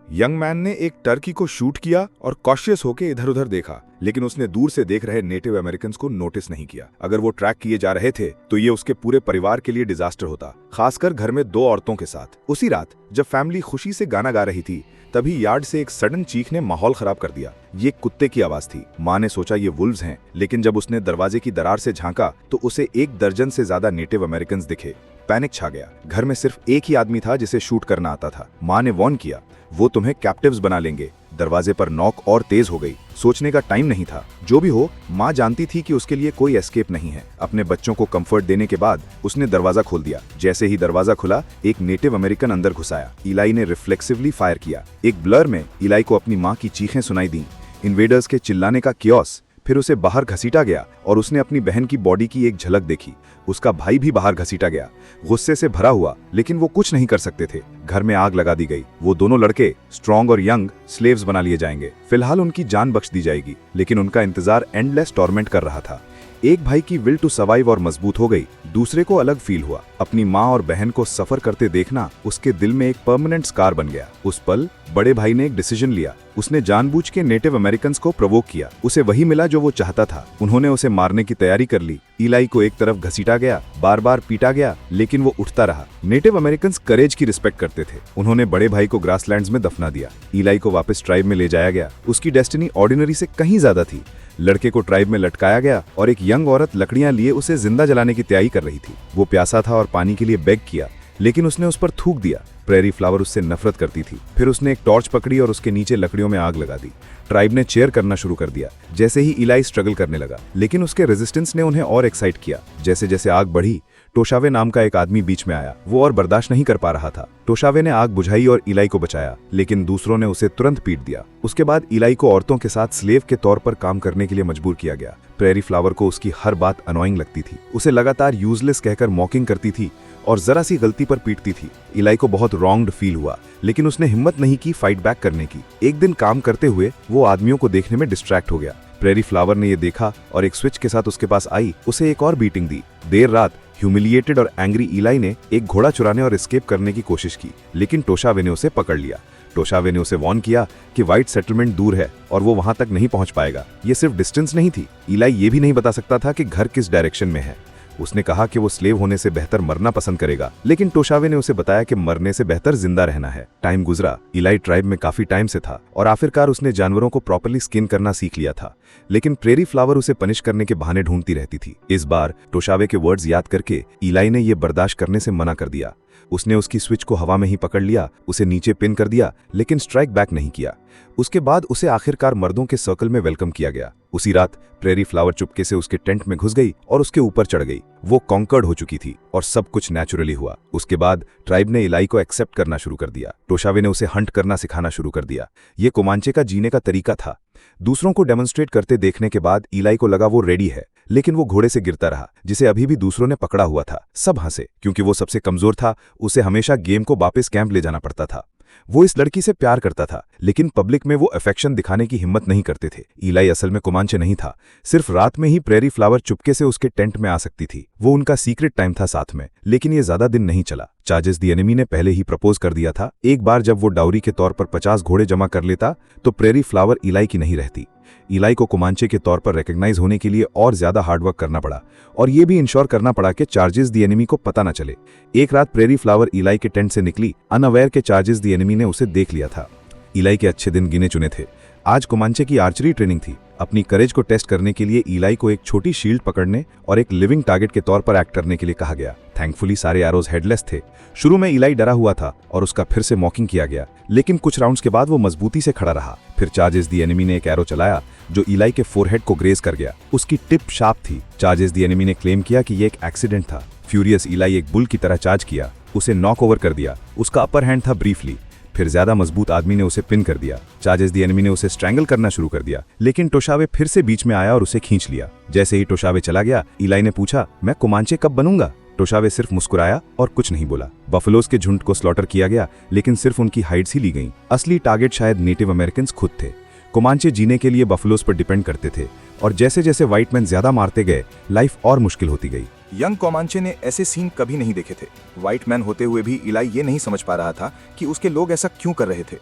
Young man ने एक Turkey को शूट किया और कॉशियस होकर इधर उधर देखा, लेकिन उसने दूर से देख रहे नेटिव अमेरिकन को नोटिस नहीं किया। अगर वो ट्रैक किए जा रहे थे तो ये उसके पूरे परिवार के लिए डिजास्टर होता, खासकर घर में 2 औरतों के साथ। उसी रात जब फैमिली खुशी से गाना गा रही थी, तभी यार्ड से एक सडन चीख ने माहौल खराब कर दिया। ये कुत्ते की आवाज थी। माँ ने सोचा ये वुल्व्स हैं, लेकिन जब उसने दरवाजे की दरार से झांका तो उसे 1 दर्जन से ज्यादा नेटिव अमेरिकन दिखे। पैनिक छा गया। घर में सिर्फ एक ही आदमी था जिसे शूट करना आता था। माँ ने वार्न किया, वो तुम्हें कैप्टिव्स बना लेंगे। दरवाजे पर नॉक और तेज हो गई। सोचने का टाइम नहीं था। जो भी हो, माँ जानती थी कि उसके लिए कोई एस्केप नहीं है। अपने बच्चों को कंफर्ट देने के बाद उसने दरवाजा खोल दिया। जैसे ही दरवाजा खुला, एक नेटिव अमेरिकन अंदर घुस आया। इलाई ने रिफ्लेक्सिवली फायर किया। एक ब्लर में इलाई को अपनी माँ की चीखें सुनाई दी, इन्वेडर्स के चिल्लाने का कियोस। फिर उसे बाहर घसीटा गया और उसने अपनी बहन की बॉडी की एक झलक देखी। उसका भाई भी बाहर घसीटा गया, गुस्से से भरा हुआ, लेकिन वो कुछ नहीं कर सकते थे। घर में आग लगा दी गई। वो दोनों लड़के स्ट्रॉन्ग और यंग स्लेव्स बना लिए जाएंगे। फिलहाल उनकी जान बख्श दी जाएगी, लेकिन उनका इंतजार एंडलेस टॉर्मेंट कर रहा था। एक भाई की विल टू सर्वाइव और मजबूत हो गई, दूसरे को अलग फील हुआ। अपनी माँ और बहन को सफर करते देखना उसके दिल में एक परमानेंट स्कार बन गया। उस पल बड़े भाई ने एक डिसीजन लिया। उसने जानबूझ के नेटिव अमेरिकन को प्रोवोक किया। उसे वही मिला जो वो चाहता था। उन्होंने उसे मारने की तैयारी कर ली। इलाई को एक तरफ घसीटा गया, बार बार पीटा गया, लेकिन वो उठता रहा। नेटिव अमेरिकन करेज की रिस्पेक्ट करते थे। उन्होंने बड़े भाई को ग्रासलैंड्स में दफना दिया। इलाई को वापस ट्राइब में ले जाया गया। उसकी डेस्टिनी ऑर्डिनरी से कहीं ज्यादा थी। लड़के को ट्राइब में लटकाया गया और एक यंग औरत लकड़ियां लिए उसे जिंदा जलाने की तैयारी कर रही थी। वो प्यासा था और पानी के लिए बेग किया, लेकिन उसने उस पर थूक दिया। प्रेरी फ्लावर उससे नफरत करती थी। फिर उसने एक टॉर्च पकड़ी और उसके नीचे लकड़ियों में आग लगा दी। ट्राइब ने चेयर करना शुरू कर दिया। जैसे ही इलाई स्ट्रगल करने लगा, लेकिन उसके रेजिस्टेंस ने उन्हें और एक्साइट किया। जैसे जैसे आग बढ़ी, टोशावे नाम का एक आदमी बीच में आया। वो और बर्दाश्त नहीं कर पा रहा था। टोशावे ने आग बुझाई और इलाई को बचाया, लेकिन दूसरों ने उसे तुरंत पीट दिया। उसके बाद इलाई को औरतों के साथ स्लेव के तौर पर काम करने के लिए मजबूर किया गया। प्रेरी फ्लावर को उसकी हर बात अनोइंग लगती थी। उसे लगातार यूजलेस कहकर मॉकिंग करती थी और जरा सी गलती पर पीटती थी। इलाई को बहुत रॉन्ग्ड फील हुआ, लेकिन उसने हिम्मत नहीं की फाइट बैक करने की। एक दिन काम करते हुए वो आदमियों को देखने में डिस्ट्रैक्ट हो गया। प्रेरी फ्लावर ने ये देखा और एक स्विच के साथ उसके पास आई, उसे एक और बीटिंग दी। देर रात ह्यूमिलिएटेड और एंग्री इलाई ने एक घोड़ा चुराने और एस्केप करने की कोशिश की, लेकिन टोशावे ने उसे पकड़ लिया। टोशावे ने उसे वार्न किया कि व्हाइट सेटलमेंट दूर है और वो वहां तक नहीं पहुंच पाएगा। ये सिर्फ डिस्टेंस नहीं थी। इलाई ये भी नहीं बता सकता था कि घर किस डायरेक्शन में है। उसने कहा कि वो स्लेव होने से बेहतर मरना पसंद करेगा, लेकिन टोशावे ने उसे बताया कि मरने से बेहतर जिंदा रहना है। टाइम गुजरा। इलाई ट्राइब में काफी टाइम से था और आखिरकार उसने जानवरों को प्रॉपर्ली स्किन करना सीख लिया था, लेकिन प्रेरी फ्लावर उसे पनिश करने के बहाने ढूंढती रहती थी। इस बार टोशावे के वर्ड्स याद करके इलाई ने ये बर्दाश्त करने से मना कर दिया। उसने उसकी स्विच को हवा में ही पकड़ लिया, उसे नीचे पिन कर दिया, लेकिन स्ट्राइक बैक नहीं किया। उसके बाद उसे आखिरकार मर्दों के सर्कल में वेलकम किया गया। उसी रात प्रेरी फ्लावर चुपके से उसके टेंट में घुस गई और उसके ऊपर चढ़ गई। वो कॉन्कर्ड हो चुकी थी और सब कुछ नेचुरली हुआ। उसके बाद ट्राइब ने इलाई को एक्सेप्ट करना शुरू कर दिया। टोशावे ने उसे हंट करना सिखाना शुरू कर दिया। ये कोमांचे का जीने का तरीका था। दूसरों को डेमोन्स्ट्रेट करते देखने के बाद इलाई को लगा वो रेडी है, लेकिन वो घोड़े से गिरता रहा, जिसे अभी भी दूसरों ने पकड़ा हुआ था। सब हंसे, क्योंकि वो सबसे कमजोर था। उसे हमेशा गेम को वापस कैंप ले जाना पड़ता था। वो इस लड़की से प्यार करता था, लेकिन पब्लिक में वो अफेक्शन दिखाने की हिम्मत नहीं करते थे। इलाई असल में कोमांचे नहीं था। सिर्फ रात में ही प्रेरी फ्लावर चुपके से उसके टेंट में आ सकती थी। वो उनका सीक्रेट टाइम था साथ में, लेकिन ये ज्यादा दिन नहीं चला। चार्जेस दी एनिमी ने पहले ही प्रपोज कर दिया था। एक बार जब वो डाउरी के तौर पर 50 घोड़े जमा कर लेता, तो प्रेरी फ्लावर इलाई की नहीं रहती। इलाई को कोमांचे के तौर पर रिकॉग्नाइज होने के लिए और ज्यादा हार्डवर्क करना पड़ा, और ये भी इंश्योर करना पड़ा कि चार्जेस दी एनिमी को पता न चले। एक रात प्रेरी फ्लावर इलाई के टेंट से निकली, अनअवेयर के चार्जेस दी एनिमी ने उसे देख लिया था। इलाई के अच्छे दिन गिने चुने थे। आज कोमांचे की आर्चरी ट्रेनिंग थी। अपनी करेज को टेस्ट करने के लिए इलाई को एक छोटी शील्ड पकड़ने और एक लिविंग टारगेट के तौर पर एक्ट करने के लिए कहा गया। थैंकफुली सारे एरोज हेडलेस थे। शुरू में इलाई डरा हुआ था और उसका फिर से मॉकिंग किया गया, लेकिन कुछ राउंड्स के बाद वो मजबूती से खड़ा रहा। फिर चार्जेस दी एनिमी ने एक एरो चलाया जो इलाई के फोरहेड को ग्रेज कर गया। उसकी टिप शार्प थी। चार्जेस दी एनिमी ने क्लेम किया कि ये एक एक्सीडेंट था। फ्यूरियस इलाई एक बुल की तरह चार्ज किया, उसे नॉक ओवर कर दिया। उसका अपर हैंड था ब्रीफली। फिर ज्यादा मजबूत आदमी ने उसे पिन कर दिया। चार्जेस दी एनिमी ने उसे स्ट्रैंगल करना शुरू कर दिया, लेकिन टोशावे फिर से बीच में आया और उसे खींच लिया। जैसे ही टोशावे चला गया, इलाई ने पूछा, मैं कोमांचे कब बनूंगा? टोशावे सिर्फ मुस्कुराया और कुछ नहीं बोला। बफलोज के झुंड को स्लॉटर किया गया, लेकिन सिर्फ उनकी हाइड्स ही ली गईं। असली टारगेट शायद नेटिव अमेरिकन खुद थे। कोमांचे जीने के लिए बफलोज पर डिपेंड करते थे, और जैसे जैसे व्हाइट मैन ज्यादा मारते गए, लाइफ और मुश्किल होती गई। यंग कोमांचे ने ऐसे सीन कभी नहीं देखे थे। व्हाइट मैन होते हुए भी इलाई ये नहीं समझ पा रहा था कि उसके लोग ऐसा क्यों कर रहे थे।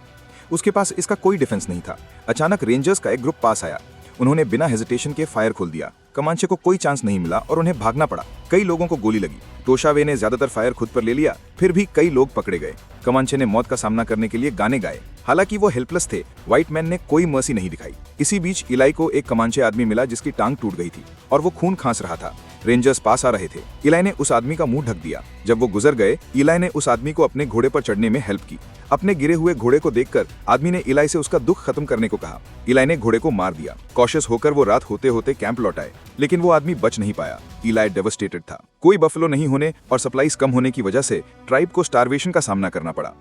उसके पास इसका कोई डिफेंस नहीं था। अचानक रेंजर्स का एक ग्रुप पास आया। उन्होंने बिना हेजिटेशन के फायर खोल दिया। कमांचे को कोई चांस नहीं मिला और उन्हें भागना पड़ा। कई लोगों को गोली लगी। टोशावे ने ज्यादातर फायर खुद पर ले लिया, फिर भी कई लोग पकड़े गए। कमांचे ने मौत का सामना करने के लिए गाने गाए। हालांकि वो हेल्पलेस थे, व्हाइट मैन ने कोई मर्सी नहीं दिखाई। इसी बीच इलाई को एक कमांचे आदमी मिला जिसकी टांग टूट गई थी और वो खून खांस रहा था। रेंजर्स पास आ रहे थे। इलाई ने उस आदमी का मुंह ढक दिया। जब वो गुजर गए, इलाई ने उस आदमी को अपने घोड़े पर चढ़ने में हेल्प की। अपने गिरे हुए घोड़े को देखकर आदमी ने इलाई से उसका दुख खत्म करने को कहा। इलाई ने घोड़े को मार दिया। कॉशियस होकर वो रात होते होते कैंप लौट आए, लेकिन वो आदमी बच नहीं पाया। इलाई डेवस्टेटेड था। कोई बफलो नहीं होने और सप्लाईज कम होने की वजह से ट्राइब को स्टारवेशन का सामना करना पड़ा।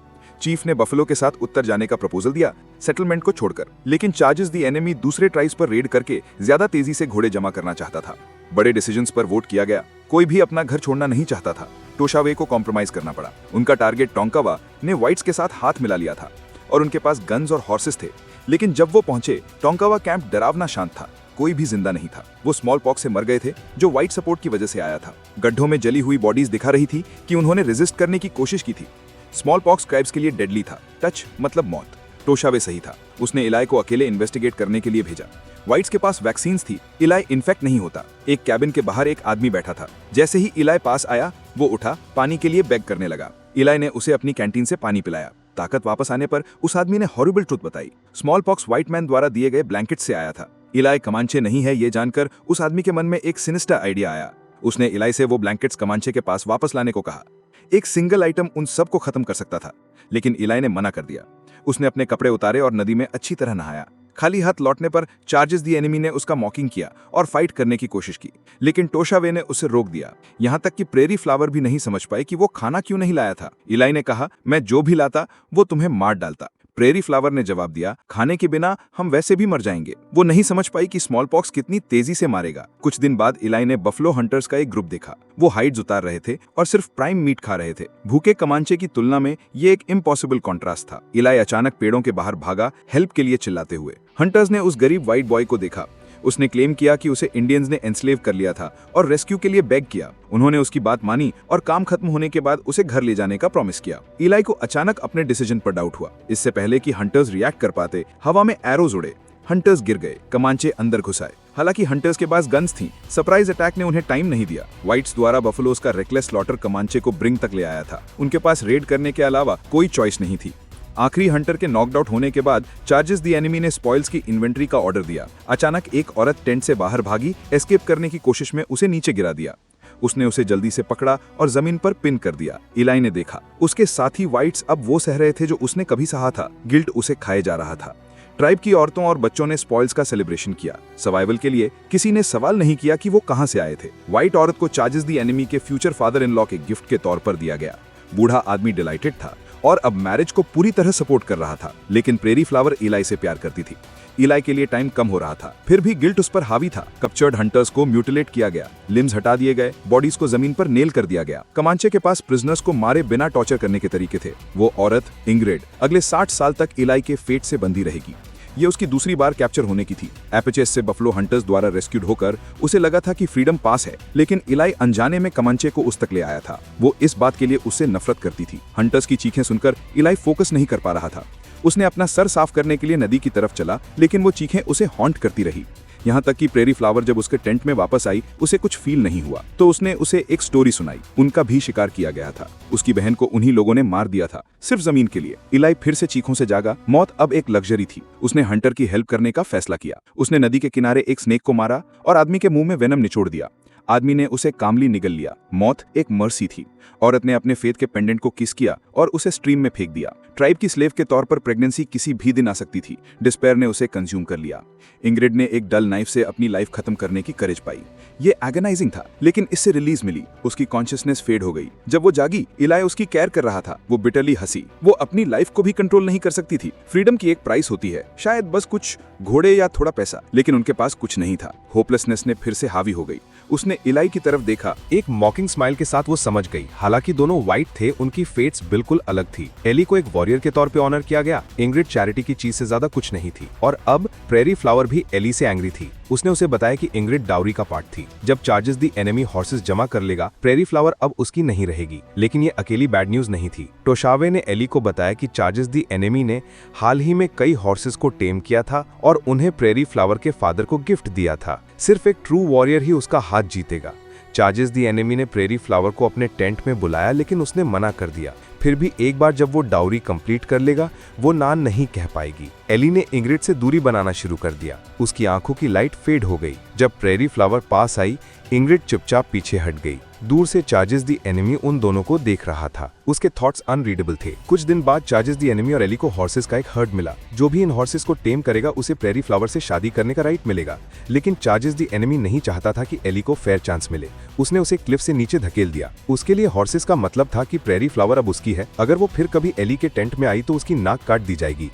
चीफ ने बफलो के साथ उत्तर जाने का प्रपोजल दिया, सेटलमेंट को छोड़कर, लेकिन चार्जेस दी एनिमी दूसरे ट्राइब्स पर रेड करके ज्यादा तेजी से घोड़े जमा करना चाहता था। बड़े डिसीजंस पर वोट किया गया। कोई भी अपना घर छोड़ना नहीं चाहता था। टोशावे को कॉम्प्रोमाइज करना पड़ा। उनका टारगेट टोंकावा ने व्हाइट्स के साथ हाथ मिला लिया था और उनके पास गन्स और हॉर्सेस थे। लेकिन जब वो पहुंचे, टोंकावा कैंप डरावना शांत था। कोई भी जिंदा नहीं था। वो स्मॉल पॉक्स से मर गए थे, जो व्हाइट सपोर्ट की वजह से आया था। गड्ढों में जली हुई बॉडीज दिखा रही थी कि उन्होंने रेजिस्ट करने की कोशिश की थी। स्मॉल पॉक्स ट्राइब्स के लिए डेडली था। टच मतलब मौत। टोशावे सही था। उसने इलाई को अकेले इन्वेस्टिगेट करने के लिए भेजा। व्हाइट्स के पास वैक्सीन्स थी। इलाई इन्फेक्ट नहीं होता। एक कैबिन के बाहर एक आदमी बैठा था। जैसे ही इलाई पास आया, वो उठा, पानी के लिए बेग करने लगा। इलाई ने उसे अपनी कैंटीन से पानी पिलाया। ताकत वापस आने पर उस आदमी ने हॉरिबल ट्रुथ बताई। स्मॉल पॉक्स व्हाइट मैन द्वारा दिए गए ब्लैंकेट से आया था। इलाई कमांचे नहीं है ये जानकर उस आदमी के मन में एक सिनिस्टर आइडिया आया। उसने इलाई से वो ब्लैंकेट्स कमांचे के पास वापस लाने को कहा। एक सिंगल आइटम उन सब को खत्म कर सकता था, लेकिन इलाई ने मना कर दिया। उसने अपने कपड़े उतारे और नदी में अच्छी तरह नहाया। खाली हाथ लौटने पर चार्जेस दी एनिमी ने उसका मॉकिंग किया और फाइट करने की कोशिश की, लेकिन टोशावे ने उसे रोक दिया। यहाँ तक कि प्रेरी फ्लावर भी नहीं समझ पाए कि वो खाना क्यों नहीं लाया था। इलाई ने कहा, मैं जो भी लाता वो तुम्हें मार डालता। प्रेरी फ्लावर ने जवाब दिया, खाने के बिना हम वैसे भी मर जाएंगे। वो नहीं समझ पाई कि स्मॉल पॉक्स कितनी तेजी से मारेगा। कुछ दिन बाद इलाई ने बफलो हंटर्स का एक ग्रुप देखा। वो हाइड्स उतार रहे थे और सिर्फ प्राइम मीट खा रहे थे। भूखे कमांचे की तुलना में ये एक इम्पॉसिबल कॉन्ट्रास्ट था। इलाई अचानक पेड़ों के बाहर भागा, हेल्प के लिए चिल्लाते हुए। हंटर्स ने उस गरीब व्हाइट बॉय को देखा। उसने क्लेम किया कि उसे इंडियंस ने एनस्लेव कर लिया था और रेस्क्यू के लिए बेग किया। उन्होंने उसकी बात मानी और काम खत्म होने के बाद उसे घर ले जाने का प्रॉमिस किया। इलाई को अचानक अपने डिसीजन पर डाउट हुआ। इससे पहले कि हंटर्स रिएक्ट कर पाते, हवा में एरोज उड़े। हंटर्स गिर गए। कमांचे अंदर घुस आए। हालांकि हंटर्स के पास गन्स थी। सरप्राइज अटैक ने उन्हें टाइम नहीं दिया। व्हाइट्स द्वारा बफलोस का रेकलेस स्लॉटर कमांचे को ब्रिंग तक ले आया था। उनके पास रेड करने के अलावा कोई चॉइस नहीं थी। आखिरी हंटर के नॉकआउट होने के बाद चार्जेस दी एनिमी ने स्पॉइल्स की इन्वेंट्री का ऑर्डर दिया। अचानक एक औरत टेंट से बाहर भागी। एस्केप करने की कोशिश में उसे नीचे गिरा दिया। उसने उसे जल्दी से पकड़ा और जमीन पर पिन कर दिया। इलाई ने देखा, उसके साथी व्हाइट्स अब वो सह रहे थे जो उसने कभी सहा था। गिल्ट उसे खाए जा रहा था। ट्राइब की औरतों और बच्चों ने स्पॉइल्स का सेलिब्रेशन किया। सर्वाइवल के लिए किसी ने सवाल नहीं किया कि वो कहां से आए थे। व्हाइट औरत को चार्जेस दी एनिमी के फ्यूचर फादर इन लॉ के गिफ्ट के तौर पर दिया गया। बूढ़ा आदमी डिलाइटेड था और अब मैरिज को पूरी तरह सपोर्ट कर रहा था। लेकिन प्रेरी फ्लावर इलाई से प्यार करती थी। इलाई के लिए टाइम कम हो रहा था, फिर भी गिल्ट उस पर हावी था। कैप्चर्ड हंटर्स को म्यूटिलेट किया गया। लिम्स हटा दिए गए। बॉडीज को जमीन पर नेल कर दिया गया। कमांचे के पास प्रिजनर्स को मारे बिना टॉर्चर करने के तरीके थे। वो औरत इंग्रेड अगले 60 साल तक इलाई के फेट से बंधी रहेगी। ये उसकी दूसरी बार कैप्चर होने की थी। एपेचेस से बफलो हंटर्स द्वारा रेस्क्यूड होकर उसे लगा था कि फ्रीडम पास है, लेकिन इलाई अनजाने में कमांचे को उस तक ले आया था। वो इस बात के लिए उससे नफरत करती थी। हंटर्स की चीखें सुनकर इलाई फोकस नहीं कर पा रहा था। उसने अपना सर साफ करने के लिए नदी की तरफ चला, लेकिन वो चीखें उसे हॉन्ट करती रही। यहाँ तक कि प्रेरी फ्लावर जब उसके टेंट में वापस आई, उसे कुछ फील नहीं हुआ। तो उसने उसे एक स्टोरी सुनाई। उनका भी शिकार किया गया था। उसकी बहन को उन्हीं लोगों ने मार दिया था, सिर्फ जमीन के लिए। इलाई फिर से चीखों से जागा। मौत अब एक लग्जरी थी। उसने हंटर की हेल्प करने का फैसला किया। उसने नदी के किनारे एक स्नेक को मारा और आदमी के मुंह में वेनम निचोड़ दिया। आदमी ने उसे कामली निगल लिया। मौत एक मर्सी थी। औरत ने अपने फेथ के पेंडेंट को किस किया और उसे स्ट्रीम में फेंक दिया। ट्राइब की स्लेव के तौर पर प्रेगनेंसी किसी भी दिन आ सकती थी। डिस्पेयर ने उसे कंज्यूम कर लिया। इंग्रिड ने एक डल नाइफ से अपनी लाइफ खत्म करने की करेज पाई। ये एगनाइजिंग था, लेकिन इससे रिलीज मिली। उसकी कॉन्शियसनेस फेड हो गई। जब वो जागी, इलाई उसकी केयर कर रहा था। वो बिटरली हंसी। वो अपनी लाइफ को भी कंट्रोल नहीं कर सकती थी। फ्रीडम की एक प्राइस होती है, शायद बस कुछ घोड़े या थोड़ा पैसा, लेकिन उनके पास कुछ नहीं था। होपलेसनेस ने फिर से हावी हो गई। उसने इलाई की तरफ देखा। एक मॉकिंग स्माइल के साथ वो समझ गई। हालांकि दोनों व्हाइट थे, उनकी फेट्स बिल्कुल अलग थी। एली को एक वॉरियर के तौर पे ऑनर किया गया। इंग्रिड चैरिटी की चीज से ज्यादा कुछ नहीं थी और अब प्रेरी फ्लावर भी एली से एंग्री थी। उसने उसे बताया कि इंग्रिड डाउरी का पार्ट थी। जब चार्जेस दी एनिमी हॉर्सेस जमा कर लेगा, प्रेरी फ्लावर अब उसकी नहीं रहेगी। लेकिन ये अकेली बैड न्यूज नहीं थी। टोशावे ने एली को बताया कि चार्जेस दी एनिमी ने हाल ही में कई हॉर्सेस को टेम किया था और उन्हें प्रेरी फ्लावर के फादर को गिफ्ट दिया था। सिर्फ एक ट्रू वॉरियर ही उसका हाथ जीतेगा। चार्जेस दी एनिमी ने प्रेरी फ्लावर को अपने टेंट में बुलाया, लेकिन उसने मना कर दिया। फिर भी एक बार जब वो डाउरी कंप्लीट कर लेगा, वो ना नहीं कह पाएगी। एली ने इंग्रिड से दूरी बनाना शुरू कर दिया। उसकी आंखों की लाइट फेड हो गई। जब प्रेरी फ्लावर पास आई, इंग्रिड चुपचाप पीछे हट गई। दूर से चार्जेस दी एनिमी उन दोनों को देख रहा था। उसके थॉट्स अनरीडेबल थे। कुछ दिन बाद चार्जेस दी एनिमी और एली को हॉर्सेस का एक हर्ड मिला। जो भी इन हॉर्सेस को टेम करेगा, उसे प्रेरी फ्लावर से शादी करने का राइट मिलेगा। लेकिन चार्जेस दी एनिमी नहीं चाहता था कि एली को फेयर चांस मिले। उसने उसे क्लिफ से नीचे धकेल दिया। उसके लिए हॉर्सेस का मतलब था कि प्रेरी फ्लावर अब उसकी है। अगर वो फिर कभी एली के टेंट में आई तो उसकी नाक काट दी जाएगी।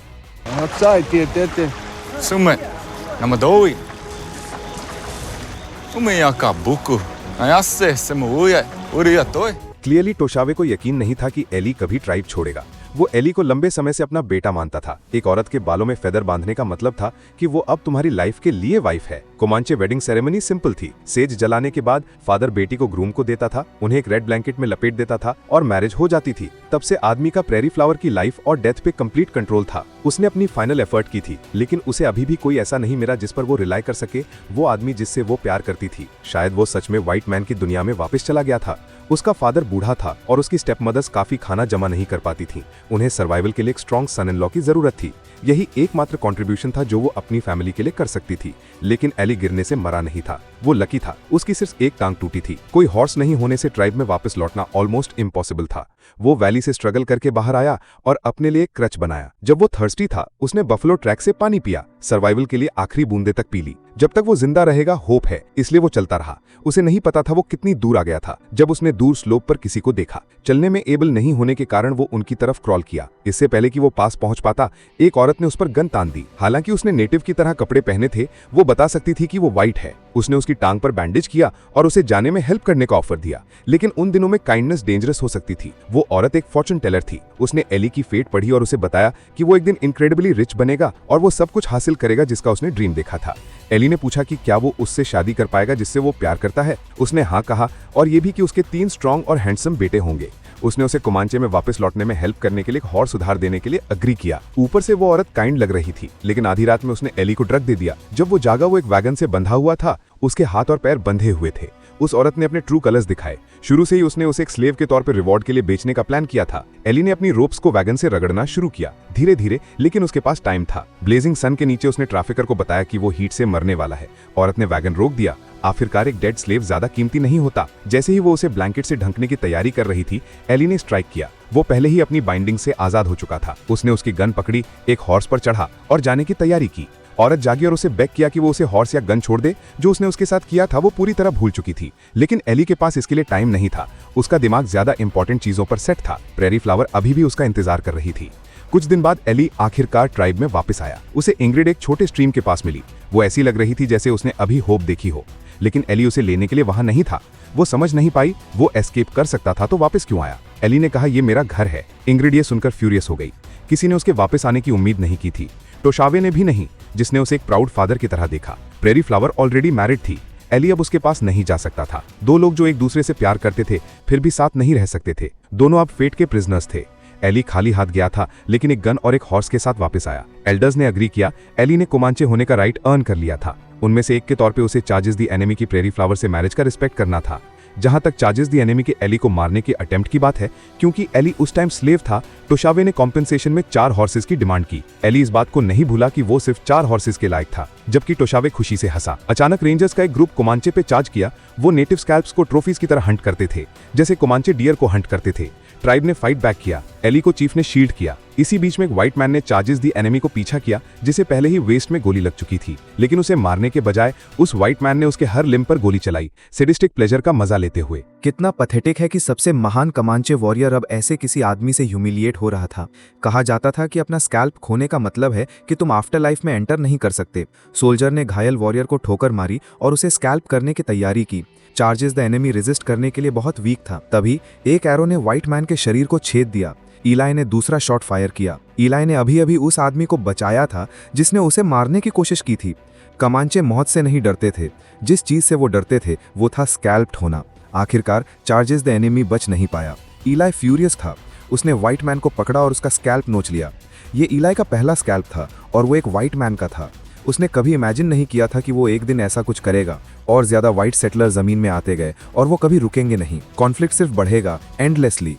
क्लियरली टोशावे को यकीन नहीं था कि एली कभी ट्राइब छोड़ेगा। वो एली को लंबे समय से अपना बेटा मानता था। एक औरत के बालों में फेदर बांधने का मतलब था कि वो अब तुम्हारी लाइफ के लिए वाइफ है। कोमांचे वेडिंग सेरेमनी सिंपल थी। सेज जलाने के बाद फादर बेटी को ग्रूम को देता था, उन्हें एक रेड ब्लैंकेट में लपेट देता था और मैरिज हो जाती थी। तब से आदमी का प्रेरी फ्लावर की लाइफ और डेथ पे कंप्लीट कंट्रोल था। उसने अपनी फाइनल एफर्ट की थी, लेकिन उसे अभी भी कोई ऐसा नहीं मिला जिस पर वो रिलाई कर सके। वो आदमी जिससे वो प्यार करती थी, शायद वो सच में व्हाइट मैन की दुनिया में वापस चला गया था। उसका फादर बूढ़ा था और उसकी स्टेप मदर्स काफी खाना जमा नहीं कर पाती थी। उन्हें सर्वाइवल के लिए एक स्ट्रॉन्ग सन इन लॉ की जरूरत थी। यही एकमात्र कंट्रीब्यूशन था जो वो अपनी फैमिली के लिए कर सकती थी। लेकिन एली गिरने से मरा नहीं था। वो लकी था। उसकी सिर्फ एक टांग टूटी थी। कोई हॉर्स नहीं होने से ट्राइब में वापस लौटना ऑलमोस्ट इम्पॉसिबल था। वो वैली से स्ट्रगल करके बाहर आया और अपने लिए एक क्रच बनाया। जब वो थर्स्टी था, उसने बफलो ट्रैक से पानी पिया। सर्वाइवल के लिए आखिरी बूंदे तक पी ली। जब तक वो जिंदा रहेगा, होप है, इसलिए वो चलता रहा। उसे नहीं पता था वो कितनी दूर आ गया था। जब उसने दूर स्लोप पर किसी को देखा, चलने में एबल नहीं होने के कारण वो उनकी तरफ क्रॉल किया। इससे पहले कि वो पास पहुंच पाता, एक औरत ने उस पर गन तान दी। हालांकि उसने नेटिव की तरह कपड़े पहने थे, वो बता सकती थी कि वो व्हाइट है। उसने उसकी टांग पर बैंडेज किया और उसे जाने में हेल्प करने का ऑफर दिया। लेकिन उन दिनों में काइंडनेस डेंजरस हो सकती थी। वो औरत एक फॉर्चून टेलर थी। उसने एली की फेट पढ़ी और उसे बताया कि वो एक दिन इनक्रेडिबली रिच बनेगा और वो सब कुछ हासिल करेगा जिसका उसने ड्रीम देखा था। एली ने पूछा कि क्या वो उससे शादी कर पाएगा जिससे वो प्यार करता है। उसने हाँ कहा, और ये भी कि उसके 3 स्ट्रॉन्ग और हैंडसम बेटे होंगे। उसने उसे कोमांचे में वापस लौटने में हेल्प करने के लिए एक हॉर्स उधार देने के लिए अग्री किया। ऊपर से वो औरत काइंड लग रही थी, लेकिन आधी रात में उसने एली को ड्रग दे दिया। जब वो जागा, वो एक वैगन से बंधा हुआ था। उसके हाथ और पैर बंधे हुए थे। उस औरत ने अपने ट्रू कलर्स दिखाए। शुरू से ही उसने उसे एक स्लेव के तौर पर रिवॉर्ड के लिए बेचने का प्लान किया था। एली ने अपनी रोप्स को वैगन से रगड़ना शुरू किया, धीरे धीरे, लेकिन उसके पास टाइम था। ब्लेजिंग सन के नीचे उसने ट्रैफिकर को बताया कि वो हीट से मरने वाला है। औरत ने वैगन रोक दिया। आखिरकार एक डेड स्लेव ज्यादा कीमती नहीं होता। जैसे ही वो उसे ब्लैंकेट से ढकने की तैयारी कर रही थी, एली ने स्ट्राइक किया। वो पहले ही अपनी बाइंडिंग से आजाद हो चुका था। उसने उसकी गन पकड़ी, एक हॉर्स पर चढ़ा और जाने की तैयारी की। औरत जागी और उसे बेग किया कि वो उसे हॉर्स या गन छोड़ दे। जो उसने उसके साथ किया था वो पूरी तरह भूल चुकी थी। लेकिन एली के पास इसके लिए टाइम नहीं था। उसका दिमाग ज्यादा इंपॉर्टेंट चीजों पर सेट था। प्रेरी फ्लावर अभी भी उसका इंतजार कर रही थी। कुछ दिन बाद एली आखिरकार ट्राइब में वापस आया। उसे इंग्रिड एक छोटे स्ट्रीम के पास मिली। वो ऐसी लग रही थी जैसे उसने अभी होप देखी हो, लेकिन एली उसे लेने के लिए वहां नहीं था। वो समझ नहीं पाई, वो एस्केप कर सकता था तो वापस क्यों आया। एली ने कहा, ये मेरा घर है। इंग्रिड ये सुनकर फ्यूरियस हो गई। किसी ने उसके वापस आने की उम्मीद नहीं की थी। टोशावे ने भी नहीं, जिसने उसे एक प्राउड फादर की तरह देखा। प्रेरी फ्लावर ऑलरेडी मैरिड थी। एली अब उसके पास नहीं जा सकता था। 2 लोग जो एक दूसरे से प्यार करते थे, फिर भी साथ नहीं रह सकते थे। दोनों अब फेट के प्रिजनर्स थे। एली खाली हाथ गया था, लेकिन एक गन और एक हॉर्स के साथ वापस आया। एल्डर्स ने अग्री किया। एली ने कोमांचे होने का राइट अर्न कर लिया था। उनमें से एक के तौर पे उसे चार्जेस दी एनिमी की प्रेरी फ्लावर से मैरिज का रिस्पेक्ट करना था। जहां तक चार्जेस दी एनिमी के एली को मारने के अटेम्प्ट की बात है, क्योंकि एली उस टाइम स्लेव था, टोशावे ने कॉम्पेंसेशन में 4 हॉर्सेस की डिमांड की। एली इस बात को नहीं भूला कि वो सिर्फ 4 हॉर्सेस के लायक था, जबकि टोशावे खुशी से हंसा। अचानक रेंजर्स का एक ग्रुप कोमांचे पे चार्ज किया। वो नेटिव स्कैल्प्स को ट्रॉफीज की तरह हंट करते थे, जैसे कोमांचे डियर को हंट करते थे। ट्राइब ने फाइट बैक किया। एली को चीफ ने शील्ड किया। इसी बीच में एक व्हाइट मैन ने चार्जेस दी एनिमी को पीछा किया, जिसे पहले ही वेस्ट में गोली लग चुकी थी। लेकिन उसे मारने के बजाय उस व्हाइट मैन ने उसके हर लिम्ब पर गोली चलाई, सैडिस्टिक प्लेजर का मजा लेते हुए। कितना पैथेटिक है कि सबसे महान कमांचे वॉरियर अब ऐसे किसी आदमी से ह्यूमिलिएट हो रहा था। कहा जाता था कि अपना स्कैल्प खोने का मतलब है कि तुम आफ्टर लाइफ में एंटर नहीं कर सकते। सोल्जर ने घायल वॉरियर को ठोकर मारी और उसे स्कैल्प करने की तैयारी की। चार्जेस द एनिमी रेजिस्ट करने के लिए बहुत वीक था। तभी एक एरो ने व्हाइट मैन के शरीर को छेद दिया। ईलाई ने दूसरा शॉट फायर किया। ईलाई ने अभी अभी उस आदमी को बचाया था जिसने उसे मारने की कोशिश की थी। कमांचे मौत से नहीं डरते थे, जिस चीज से वो डरते थे वो था स्कैल्प्ड होना। आखिरकार चार्जेस द एनिमी बच नहीं पाया। ईलाई फ्यूरियस था। उसने व्हाइट मैन को पकड़ा और उसका स्कैल्प नोच लिया। ये ईलाई का पहला स्कैल्प था और वो एक व्हाइट मैन का था। उसने कभी इमेजिन नहीं किया था कि वो एक दिन ऐसा कुछ करेगा। और ज्यादा व्हाइट सेटलर जमीन में आते गए और वो कभी रुकेंगे नहीं। कॉन्फ्लिक्ट सिर्फ बढ़ेगा एंडलेसली।